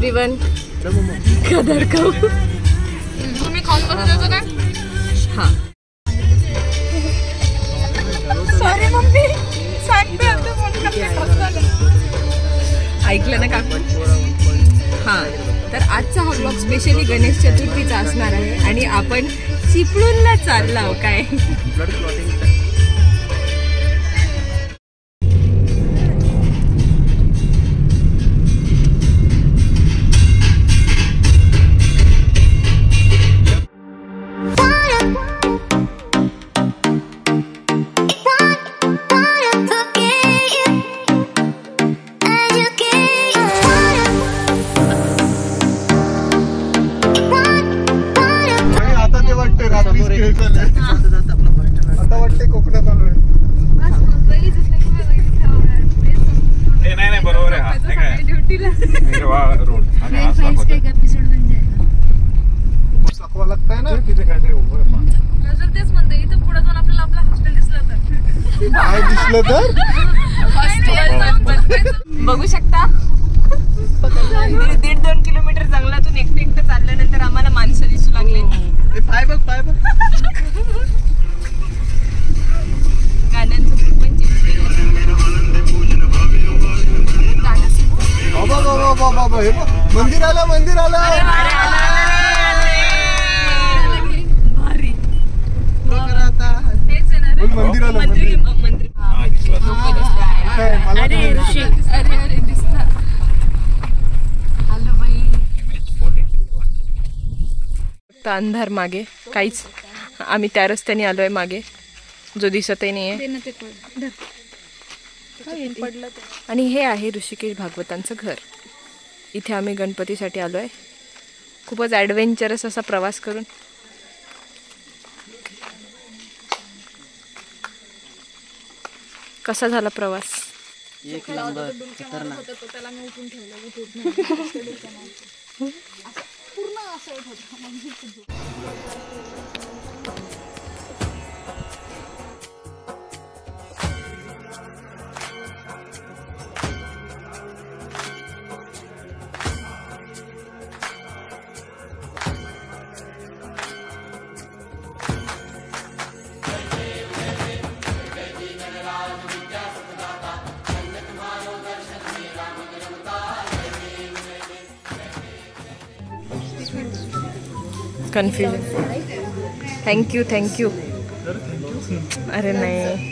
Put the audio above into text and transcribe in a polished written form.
Everyone. कदर खाऊ तुम्ही खाऊन कसं द्यायचं काय? हा सॉरी मम्मी सांगते ऐकलं ना काकू. हां तर आजचा हा ब्लॉग स्पेशली गणेश चतुर्थीचा असणार आहे आणि आपण चिपळूणला चाललो काय. आता वाटते कोकणात आलोय. नाही बरोबर आहे. दाखवा लागतंय ना तिथे काय तेच म्हणते. इथं पुढे जाऊन आपल्याला आपलं हॉस्टेल दिसलं तर काय दिसलं तर बघू शकता. 1.5-2 किलोमीटर जंगलातून एकटं चालल्यानंतर आम्हाला माणसं दिसू लागले. पाय बघ पाय बघ. गाण्यांचं पण चेंज केलं. मंदिर आलं मंदिर आलं. मंदिर आलं मंदिर. अरे ऋषी अरे दिसता. हॅलो बाई. अंधार मागे काहीच. आम्ही त्या रस्त्याने आलोय मागे जो दिसतही नाहीये. आणि हे आहे ऋषिकेश भागवतांचं घर. इथे आम्ही गणपतीसाठी आलोय. खूपच ॲडव्हेंचरस असा प्रवास करून. कसा झाला प्रवास? एक नंबर खतरनाक. त्याला मी उठून ठेवलं. पूर्ण असं कन्फ्युजन. Thank you thank you. अरे नाही.